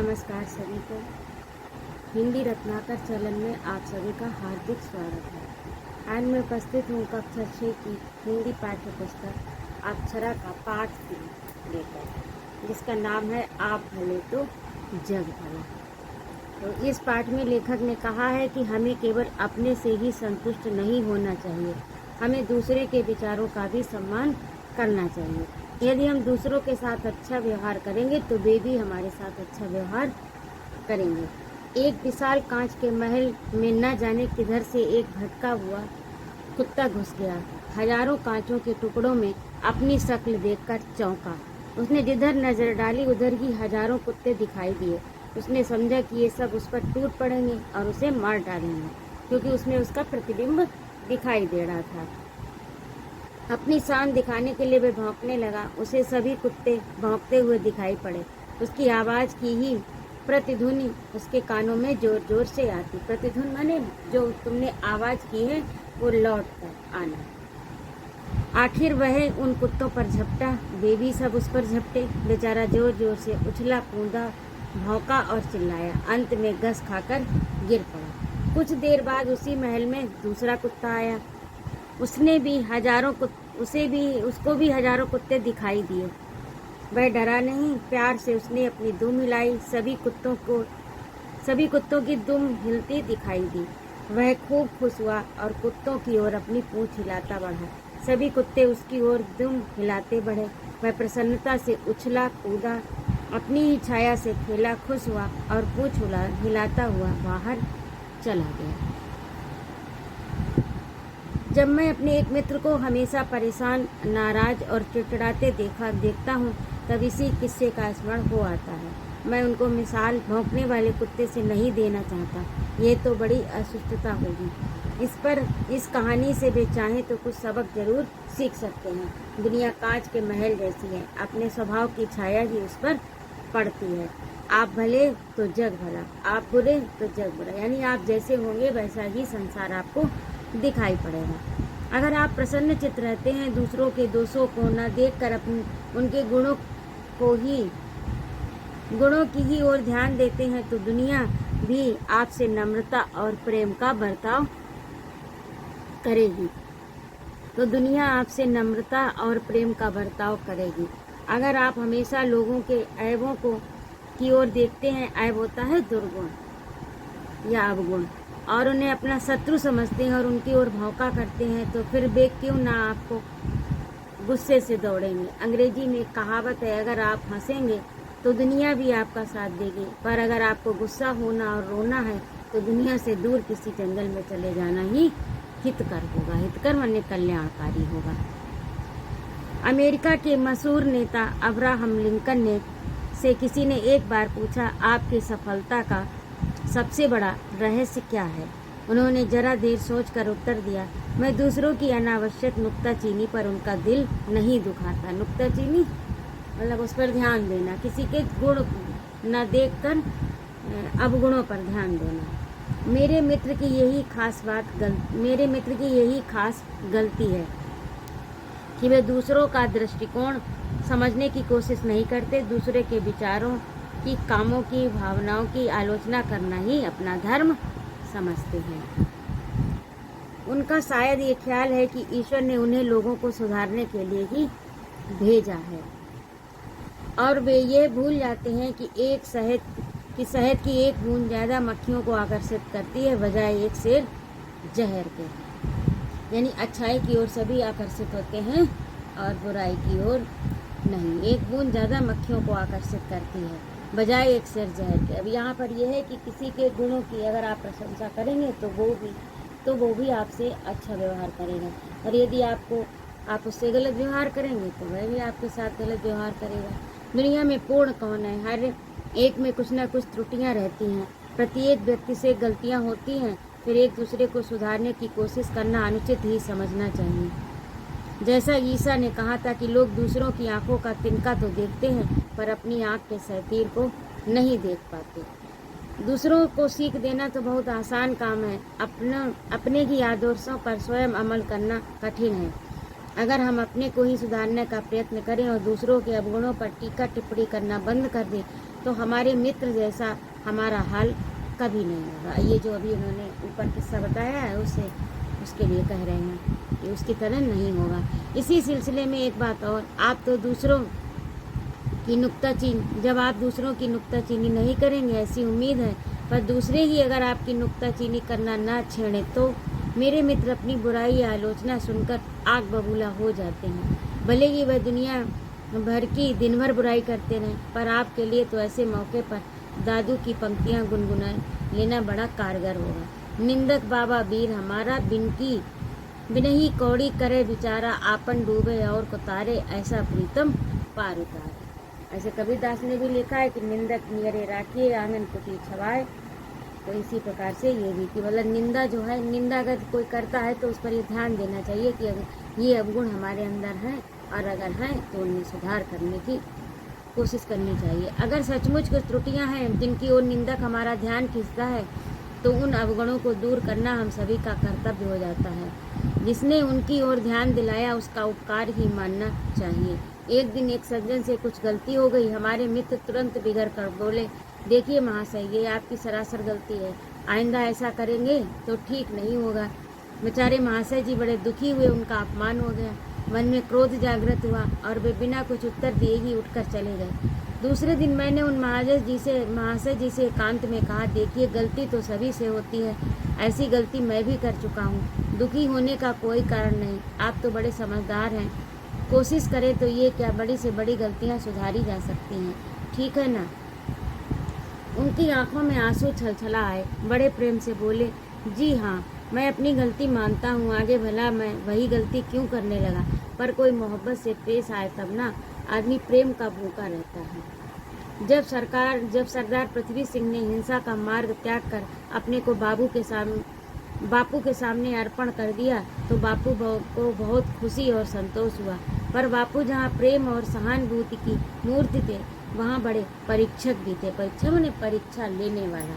नमस्कार सभी को। हिंदी रत्नाकर चैनल में आप सभी का हार्दिक स्वागत है। आज मैं उपस्थित हूँ कक्षा 6 की हिंदी पाठ्य पुस्तक अक्षरा का पाठ 3 लेकर, जिसका नाम है आप भले तो जग भला। तो इस पाठ में लेखक ने कहा है कि हमें केवल अपने से ही संतुष्ट नहीं होना चाहिए, हमें दूसरे के विचारों का भी सम्मान करना चाहिए। यदि हम दूसरों के साथ अच्छा व्यवहार करेंगे तो वे भी हमारे साथ अच्छा व्यवहार करेंगे। एक विशाल कांच के महल में न जाने किधर से एक भटका हुआ कुत्ता घुस गया। हजारों कांचों के टुकड़ों में अपनी शक्ल देखकर चौंका। उसने जिधर नजर डाली उधर ही हजारों कुत्ते दिखाई दिए। उसने समझा कि ये सब उस पर टूट पड़ेंगे और उसे मार डालेंगे, क्योंकि उसमें उसका प्रतिबिंब दिखाई दे रहा था। अपनी शान दिखाने के लिए वह भौंकने लगा। उसे सभी कुत्ते भौंकते हुए दिखाई पड़े। उसकी आवाज़ की ही प्रतिध्वनि उसके कानों में जोर जोर से आती। प्रतिध्वनि माने जो तुमने आवाज़ की है वो लौट कर आना। आखिर वह उन कुत्तों पर झपटा। वे भी सब उस पर झपटे। बेचारा जोर जोर से उछला कूदा, भौंका और चिल्लाया। अंत में घस खाकर गिर पड़ा। कुछ देर बाद उसी महल में दूसरा कुत्ता आया। उसको भी हजारों कुत्ते दिखाई दिए। वह डरा नहीं, प्यार से उसने अपनी दुम हिलाई। सभी कुत्तों की दुम हिलती दिखाई दी। वह खूब खुश हुआ और कुत्तों की ओर अपनी पूंछ हिलाता बढ़ा। सभी कुत्ते उसकी ओर दुम हिलाते बढ़े। वह प्रसन्नता से उछला कूदा, अपनी ही छाया से खेला, खुश हुआ और पूंछ हिलाता हुआ बाहर चला गया। जब मैं अपने एक मित्र को हमेशा परेशान, नाराज और चिड़चिड़ाते देखता हूँ, तब इसी किस्से का स्मरण हो आता है। मैं उनको मिसाल भौंकने वाले कुत्ते से नहीं देना चाहता। ये तो बड़ी असुष्टता होगी। इस कहानी से वे चाहें तो कुछ सबक जरूर सीख सकते हैं। दुनिया कांच के महल जैसी है, अपने स्वभाव की छाया ही उस पर पड़ती है। आप भले तो जग भला, आप बुरे तो जग बुरा। यानी आप जैसे होंगे वैसा ही संसार आपको दिखाई पड़ेगा। अगर आप प्रसन्न चित्त रहते हैं, दूसरों के दोषों को न देखकर उनके गुणों की ही ओर ध्यान देते हैं, तो दुनिया भी आपसे नम्रता और प्रेम का बर्ताव करेगी। अगर आप हमेशा लोगों के ऐबों की ओर देखते हैं, ऐब होता है दुर्गुण या अवगुण, और उन्हें अपना शत्रु समझते हैं और उनकी ओर भौंका करते हैं, तो फिर वे क्यों ना आपको गुस्से से दौड़ेंगे। अंग्रेजी में एक कहावत है, अगर आप हंसेंगे तो दुनिया भी आपका साथ देगी, पर अगर आपको गुस्सा होना और रोना है तो दुनिया से दूर किसी जंगल में चले जाना ही हितकर होगा। हितकर माने कल्याणकारी होगा। अमेरिका के मशहूर नेता अब्राहम लिंकन से किसी ने एक बार पूछा, आपकी सफलता का सबसे बड़ा रहस्य क्या है? उन्होंने जरा देर सोचकर उत्तर दिया, मैं दूसरों की अनावश्यक नुक्ताचीनी पर उनका दिल नहीं दुखाता। नुक्ताचीनी मतलब उस पर ध्यान देना, किसी के गुण न देखकर अवगुणों पर ध्यान देना। मेरे मित्र की यही खास गलती है कि वे दूसरों का दृष्टिकोण समझने की कोशिश नहीं करते। दूसरे के विचारों की, कामों की, भावनाओं की आलोचना करना ही अपना धर्म समझते हैं। उनका शायद ये ख्याल है कि ईश्वर ने उन्हें लोगों को सुधारने के लिए ही भेजा है, और वे ये भूल जाते हैं कि शहद की एक बूंद ज़्यादा मक्खियों को आकर्षित करती है बजाय एक सेर जहर के। यानी अच्छाई की ओर सभी आकर्षित होते हैं और बुराई की ओर नहीं। एक बूंद ज़्यादा मक्खियों को आकर्षित करती है बजाय एक सेर जहर के। अब यहाँ पर यह है कि किसी के गुणों की अगर आप प्रशंसा करेंगे तो वो भी आपसे अच्छा व्यवहार करेगा, और यदि आप उससे गलत व्यवहार करेंगे तो वह भी आपके साथ गलत व्यवहार करेगा। दुनिया में पूर्ण कौन है? हर एक में कुछ न कुछ त्रुटियां रहती हैं। प्रत्येक व्यक्ति से गलतियां होती हैं, फिर एक दूसरे को सुधारने की कोशिश करना अनुचित ही समझना चाहिए। जैसा ईसा ने कहा था कि लोग दूसरों की आंखों का तिनका तो देखते हैं, पर अपनी आंख के सैतीर को नहीं देख पाते। दूसरों को सीख देना तो बहुत आसान काम है, अपने ही आदर्शों पर स्वयं अमल करना कठिन है। अगर हम अपने को ही सुधारने का प्रयत्न करें और दूसरों के अवगुणों पर टीका टिप्पणी करना बंद कर दें, तो हमारे मित्र जैसा हमारा हाल कभी नहीं होगा। ये जो अभी उन्होंने ऊपर किस्सा बताया है उसके लिए कह रहे हैं कि उसकी तरह नहीं होगा। इसी सिलसिले में एक बात और, आप तो दूसरों की नुक्ताचीनी, जब आप दूसरों की नुक्ताचीनी नहीं करेंगे ऐसी उम्मीद है, पर दूसरे ही अगर आपकी नुक्ताचीनी करना ना छेड़े तो मेरे मित्र अपनी बुराई या आलोचना सुनकर आग बबूला हो जाते हैं। भले ही वह दुनिया भर की दिन भर बुराई करते रहें, पर आपके लिए तो ऐसे मौके पर दादू की पंक्तियाँ गुनगुना लेना बड़ा कारगर होगा। निंदक बाबा वीर हमारा बिनही कौड़ी करे बेचारा, आपन डूबे और को तारे, ऐसा प्रीतम पार उतारे। ऐसे कबीरदास ने भी लिखा है कि निंदक नियरे राखिए आंगन कुटी छवाए। तो इसी प्रकार से ये भी कि मतलब निंदा जो है, निंदा अगर कोई करता है तो उस पर ये ध्यान देना चाहिए कि अगर ये अवगुण हमारे अंदर हैं और अगर हैं तो उनमें सुधार करने की कोशिश करनी चाहिए। अगर सचमुच कुछ त्रुटियां हैं जिनकी ओर निंदक हमारा ध्यान खींचता है तो उन अवगुणों को दूर करना हम सभी का कर्तव्य हो जाता है। जिसने उनकी ओर ध्यान दिलाया उसका उपकार ही मानना चाहिए। एक दिन एक सज्जन से कुछ गलती हो गई। हमारे मित्र तुरंत बिगड़ कर बोले, देखिए महाशय, ये आपकी सरासर गलती है, आइंदा ऐसा करेंगे तो ठीक नहीं होगा। बेचारे महाशय जी बड़े दुखी हुए, उनका अपमान हो गया, मन में क्रोध जागृत हुआ और वे बिना कुछ उत्तर दिए ही उठकर चले गए। दूसरे दिन मैंने उन महाशय जी से एकांत में कहा, देखिए गलती तो सभी से होती है, ऐसी गलती मैं भी कर चुका हूँ, दुखी होने का कोई कारण नहीं। आप तो बड़े समझदार हैं, कोशिश करें तो ये क्या बड़ी से बड़ी गलतियाँ सुधारी जा सकती हैं, ठीक है ना। उनकी आंखों में आंसू छलछला आए, बड़े प्रेम से बोले, जी हाँ, मैं अपनी गलती मानता हूँ, आगे भला मैं वही गलती क्यों करने लगा। पर कोई मोहब्बत से पेश आए तब ना आदमी प्रेम का भूखा रहता है। जब सरदार पृथ्वी सिंह ने हिंसा का मार्ग त्याग कर अपने को बापू के सामने अर्पण कर दिया तो बापू को बहुत खुशी और संतोष हुआ। पर बापू जहाँ प्रेम और सहानुभूति की मूर्ति थे, वहाँ बड़े परीक्षक भी थे। परीक्षा माने परीक्षा लेने वाला।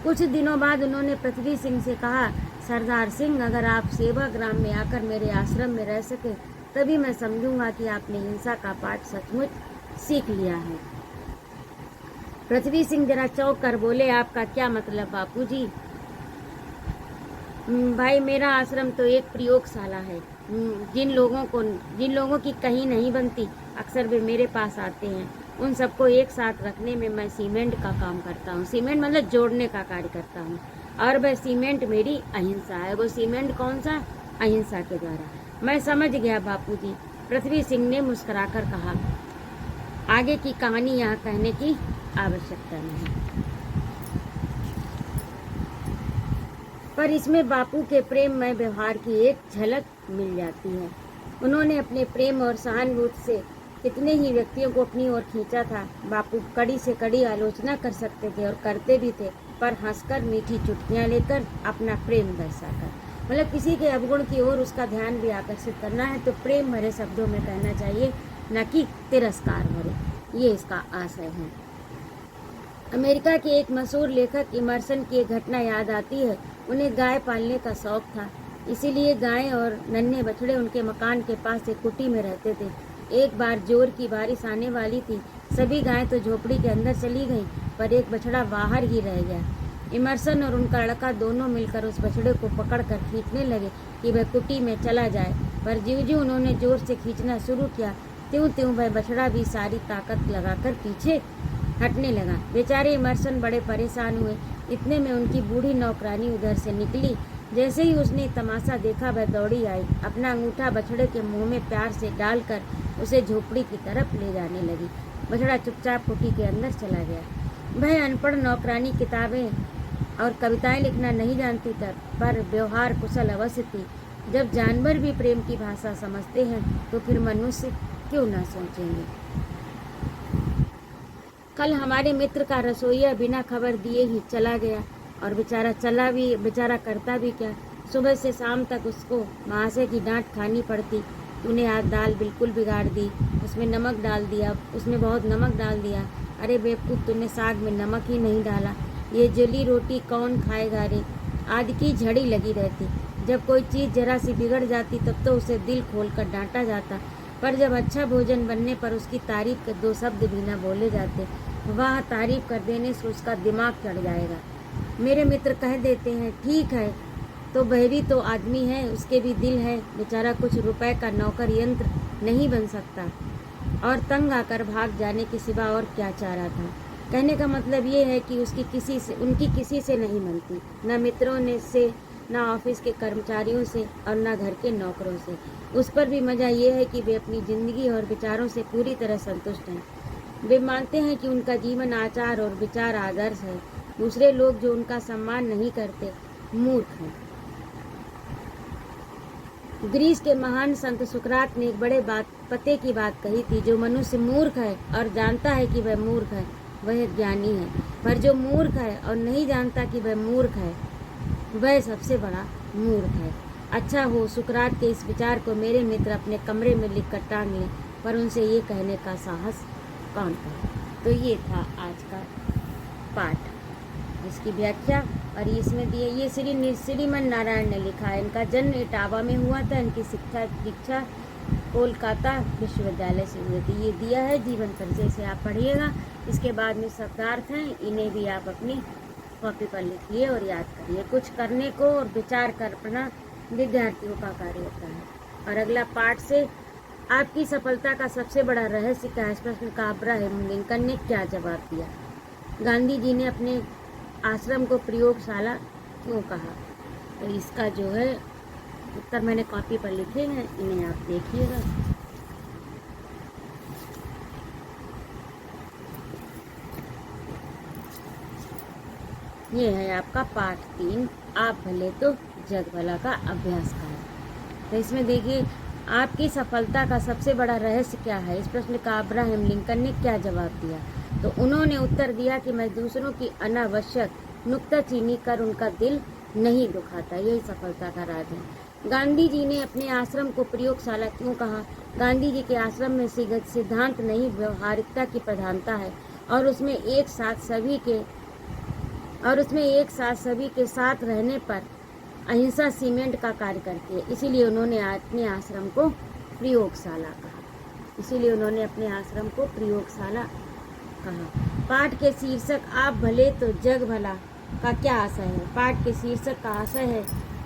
कुछ दिनों बाद उन्होंने पृथ्वी सिंह से कहा, सरदार सिंह, अगर आप सेवाग्राम में आकर मेरे आश्रम में रह सके तभी मैं समझूंगा कि आपने हिंसा का पाठ सचमुच सीख लिया है। पृथ्वी सिंह जरा चौंक कर बोले, आपका क्या मतलब बापूजी? भाई, मेरा आश्रम तो एक प्रयोगशाला है। जिन लोगों की कहीं नहीं बनती, अक्सर वे मेरे पास आते हैं। उन सबको एक साथ रखने में मैं सीमेंट का काम करता हूँ। सीमेंट मतलब जोड़ने का कार्य करता हूँ, और वह सीमेंट मेरी अहिंसा है। वो सीमेंट कौन सा? अहिंसा के द्वारा। मैं समझ गया बापूजी, पृथ्वी सिंह ने मुस्कुराकर कहा। आगे की कहानी यहाँ कहने की आवश्यकता नहीं, पर इसमें बापू के प्रेममय व्यवहार की एक झलक मिल जाती है। उन्होंने अपने प्रेम और सहानुभूति से कितने ही व्यक्तियों को अपनी ओर खींचा था। बापू कड़ी से कड़ी आलोचना कर सकते थे और करते भी थे, पर हंसकर मीठी चुटकियां लेकर अपना प्रेम दर्शाकर। मतलब किसी के अवगुण की ओर उसका ध्यान भी आकर्षित करना है तो प्रेम भरे शब्दों में कहना चाहिए, न कि तिरस्कार भरे। ये इसका आशय है। अमेरिका के एक मशहूर लेखक इमर्सन की एक घटना याद आती है। उन्हें गाय पालने का शौक था, इसीलिए गाय और नन्हे बछड़े उनके मकान के पास एक कुटी में रहते थे। एक बार जोर की बारिश आने वाली थी। सभी गायें तो झोपड़ी के अंदर चली गईं, पर एक बछड़ा बाहर ही रह गया। इमर्सन और उनका लड़का दोनों मिलकर उस बछड़े को पकड़कर खींचने लगे कि वह कुटी में चला जाए, पर ज्यों-ज्यों उन्होंने जोर से खींचना शुरू किया, त्यों-त्यों वह बछड़ा भी सारी ताकत लगाकर पीछे हटने लगा। बेचारे इमर्सन बड़े परेशान हुए। इतने में उनकी बूढ़ी नौकरानी उधर से निकली। जैसे ही उसने तमाशा देखा, वह दौड़ी आई, अपना अंगूठा बछड़े के मुंह में प्यार से डालकर उसे झोपड़ी की तरफ ले जाने लगी। बछड़ा चुपचाप कुटी के अंदर चला गया। वह अनपढ़ नौकरानी किताबें और कविताएं लिखना नहीं जानती था, पर व्यवहार कुशल अवश्य थी। जब जानवर भी प्रेम की भाषा समझते हैं तो फिर मनुष्य क्यों ना सोचेंगे। कल हमारे मित्र का रसोइया बिना खबर दिए ही चला गया, और बेचारा करता भी क्या। सुबह से शाम तक उसको महाशय की डांट खानी पड़ती। तूने आज दाल बिल्कुल बिगाड़ दी, उसमें बहुत नमक डाल दिया। अरे बेवकूफ़, तूने साग में नमक ही नहीं डाला। ये जली रोटी कौन खाएगा रे? आदि की झड़ी लगी रहती। जब कोई चीज़ जरा सी बिगड़ जाती तब तो उसे दिल खोलकर डांटा जाता, पर जब अच्छा भोजन बनने पर उसकी तारीफ के दो शब्द भी न बोले जाते वह तारीफ कर देने से उसका दिमाग चढ़ जाएगा। मेरे मित्र कह देते हैं, ठीक है, तो वह भी तो आदमी है, उसके भी दिल है, बेचारा कुछ रुपए का नौकर यंत्र नहीं बन सकता। और तंग आकर भाग जाने के सिवा और क्या चारा था। कहने का मतलब ये है कि उनकी किसी से नहीं बनती, न मित्रों ने से, न ऑफिस के कर्मचारियों से और न घर के नौकरों से। उस पर भी मज़ा ये है कि वे अपनी ज़िंदगी और विचारों से पूरी तरह संतुष्ट हैं। वे मानते हैं कि उनका जीवन आचार और विचार आदर्श है। दूसरे लोग जो उनका सम्मान नहीं करते मूर्ख हैं। ग्रीस के महान संत सुकरात ने एक बड़े पते की बात कही थी, जो मनुष्य मूर्ख है और जानता है कि वह मूर्ख है वह ज्ञानी है, पर जो मूर्ख है और नहीं जानता कि वह मूर्ख है वह सबसे बड़ा मूर्ख है। अच्छा हो सुकरात के इस विचार को मेरे मित्र अपने कमरे में लिख कर टांग लें, पर उनसे ये कहने का साहस कौन करे। तो ये था आज का पाठ, इसकी व्याख्या। और इसमें दिए ये श्रीमन नारायण ने लिखा है। इनका जन्म इटावा में हुआ था। इनकी शिक्षा दीक्षा कोलकाता विश्वविद्यालय से हुई थी। ये दिया है जीवन परिचय से आप पढ़िएगा। इसके बाद में शब्दार्थ हैं, इन्हें भी आप अपनी कॉपी पर लिखिए और याद करिए। कुछ करने को और विचार करना विद्यार्थियों का कार्य होता है। और अगला पाठ से आपकी सफलता का सबसे बड़ा रहस्य क्या है, इस प्रश्न का अब्राहम लिंकन ने क्या जवाब दिया। गांधी जी ने अपने आश्रम को प्रयोगशाला क्यों कहा। तो इसका जो है उत्तर मैंने कॉपी पर लिखे हैं, इन्हें आप देखिएगा। ये है आपका पाठ 3, आप भले तो जग भला का अभ्यास करें। तो इसमें देखिए, आपकी सफलता का सबसे बड़ा रहस्य क्या है, इस प्रश्न का अब्राहम लिंकन ने क्या जवाब दिया। तो उन्होंने उत्तर दिया कि मैं दूसरों की अनावश्यक नुक्ताचीनी कर उनका दिल नहीं दुखाता, यही सफलता का राज है। गांधी जी ने अपने आश्रम को प्रयोगशाला क्यों कहा। गांधी जी के आश्रम में सिद्धांत नहीं, व्यवहारिकता की प्रधानता है और उसमें एक साथ सभी के साथ रहने पर अहिंसा सीमेंट का कार्य करती है। इसीलिए उन्होंने अपने आश्रम को प्रयोगशाला कहा। पाठ के शीर्षक आप भले तो जग भला का क्या आशय है। पाठ के शीर्षक का आशय है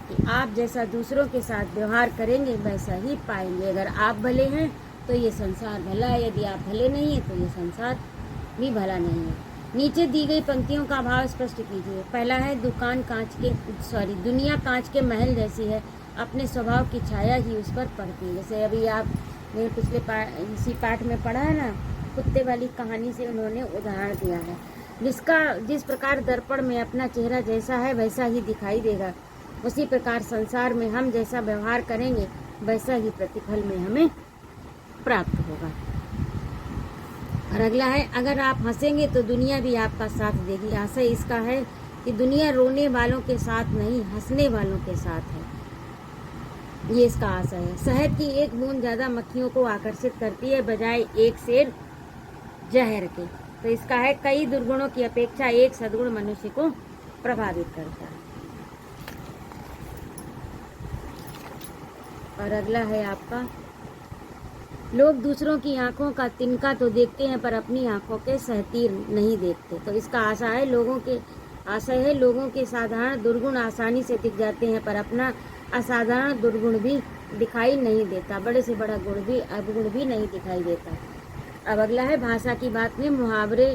कि आप जैसा दूसरों के साथ व्यवहार करेंगे वैसा ही पाएंगे। अगर आप भले हैं तो ये संसार भला है, यदि आप भले नहीं हैं तो ये संसार भी भला नहीं है। नीचे दी गई पंक्तियों का भाव स्पष्ट कीजिए। पहला है, दुनिया कांच के महल जैसी है, अपने स्वभाव की छाया ही उस पर पड़ती है। जैसे अभी आप मेरे पिछले इसी पाठ में पढ़ा है ना, कुत्ते वाली कहानी से उन्होंने उदाहरण दिया है। जिस प्रकार दर्पण में अपना चेहरा जैसा है वैसा ही दिखाई देगा, उसी प्रकार संसार में हम जैसा व्यवहार करेंगे वैसा ही प्रतिफल में हमें प्राप्त होगा। और अगला है, अगर आप हंसेंगे तो दुनिया भी आपका साथ देगी। आशय इसका है कि दुनिया रोने वालों के साथ नहीं, हंसने वालों के साथ है, ये इसका आशय है। शहद की एक बूंद ज़्यादा मक्खियों को आकर्षित करती है बजाय एक सेर जहर के। तो इसका है, कई दुर्गुणों की अपेक्षा एक सद्गुण मनुष्य को प्रभावित करता है। और अगला है आपका, लोग दूसरों की आंखों का तिनका तो देखते हैं पर अपनी आंखों के सहतीर नहीं देखते। तो इसका आशय है लोगों के साधारण दुर्गुण आसानी से दिख जाते हैं पर अपना असाधारण दुर्गुण भी दिखाई नहीं देता, बड़े से बड़ा अवगुण भी नहीं दिखाई देता। अब अगला है, भाषा की बात में मुहावरे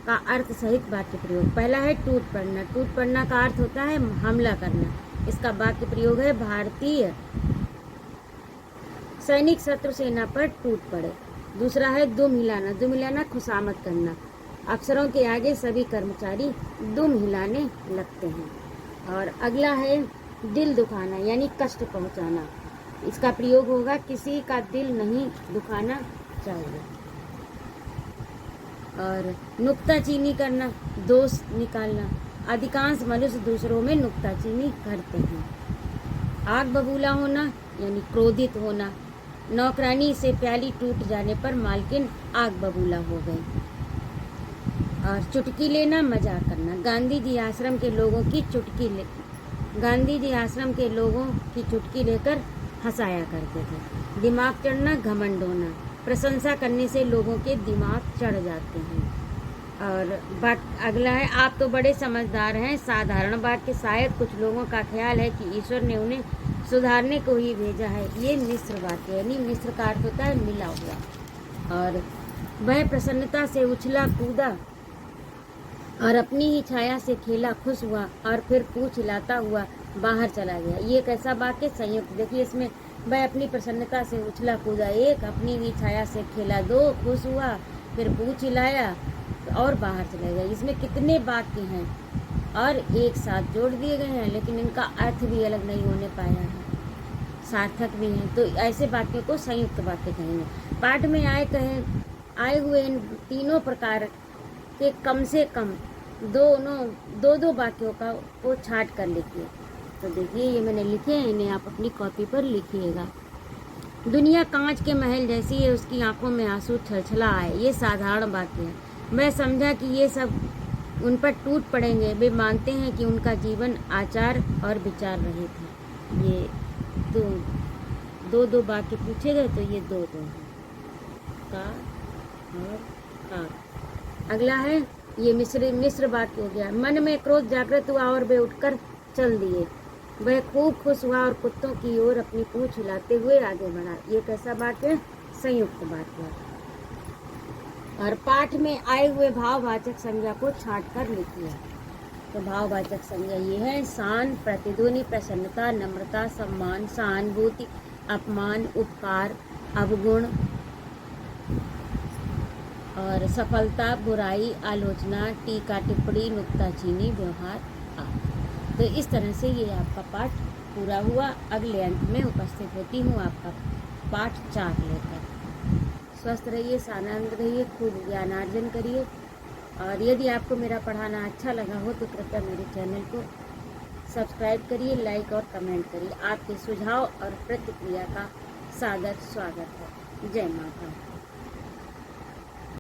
का अर्थ सहित वाक्य प्रयोग। पहला है, टूट पड़ना। टूट पड़ना का अर्थ होता है हमला करना। इसका वाक्य प्रयोग है, भारतीय सैनिक शत्रु सेना पर टूट पड़े। दूसरा है, दुम हिलाना। दुम हिलाना खुशामद करना। अफसरों के आगे सभी कर्मचारी दुम हिलाने लगते हैं। और अगला है, दिल दुखाना यानी कष्ट पहुंचाना। इसका प्रयोग होगा, किसी का दिल नहीं दुखाना चाहिए। और नुक्ताचीनी करना, दोष निकालना। अधिकांश मनुष्य दूसरों में नुक्ताचीनी करते हैं। आग बबूला होना यानी क्रोधित होना। नौकरानी से प्याली टूट जाने पर मालकिन आग बबूला हो गई। और चुटकी लेना, मजाक करना। गांधी जी आश्रम के लोगों की चुटकी लेकर हंसाया करते थे। दिमाग चढ़ना, घमंड होना। प्रशंसा करने से लोगों के दिमाग चढ़ जाते हैं। और बात अगला है, आप तो बड़े समझदार हैं। साधारण बात के शायद कुछ लोगों का ख्याल है कि ईश्वर ने उन्हें सुधारने को ही भेजा है। ये मिस्र बात है, यानी मिस्र का अर्थ होता है मिला हुआ। और वह प्रसन्नता से उछला कूदा और अपनी ही छाया से खेला खुश हुआ और फिर पूंछ हिलाता हुआ बाहर चला गया। ये कैसा वाक्य संयुक्त, देखिए इसमें वह अपनी प्रसन्नता से उछला कूदा एक, अपनी ही छाया से खेला दो, खुश हुआ, फिर पूंछ हिलाया और बाहर चला गया। इसमें कितने वाक्य हैं और एक साथ जोड़ दिए गए हैं, लेकिन इनका अर्थ भी अलग नहीं होने पाया है, सार्थक भी हैं। तो ऐसे वाक्यों को संयुक्त वाक्य कहेंगे। पाठ में आए हुए इन तीनों प्रकार के कम से कम दो वाक्यों को छाट कर लिखिए। तो देखिए ये मैंने लिखे हैं, इन्हें आप अपनी कॉपी पर लिखिएगा। दुनिया कांच के महल जैसी है, उसकी आंखों में आंसू छलछला आए। ये साधारण वाक्य है। मैं समझा कि ये सब उन पर टूट पड़ेंगे। वे मानते हैं कि उनका जीवन आचार और विचार रहित है। ये दो वाक्य पूछे गए, तो ये दो हैं, का और का। अगला है, ये मिस्र वाक्य हो गया। मन में क्रोध जागृत हुआ और वे उठकर चल दिए। वह खूब खुश हुआ और कुत्तों की ओर अपनी पूंछ हिलाते हुए आगे बढ़ा। ये कैसा वाक्य? संयुक्त वाक्य। और पाठ में आए हुए भाववाचक संज्ञा को छाट कर लिखिए। तो भाववाचक संज्ञा ये है, शान, प्रतिध्वनि, प्रसन्नता, नम्रता, सम्मान, सहानुभूति, अपमान, उपकार, अवगुण और सफलता, बुराई, आलोचना, टीका टिप्पणी, नुक्ताचीनी, व्यवहार आदि। तो इस तरह से ये आपका पाठ पूरा हुआ। अगले अंक में उपस्थित होती हूँ आपका पाठ 4 लेकर। स्वस्थ रहिए, आनंद रहिए, खूब ज्ञानार्जन करिए। और यदि आपको मेरा पढ़ाना अच्छा लगा हो तो कृपया मेरे चैनल को सब्सक्राइब करिए, लाइक और कमेंट करिए। आपके सुझाव और प्रतिक्रिया का सादर स्वागत है। जय माता।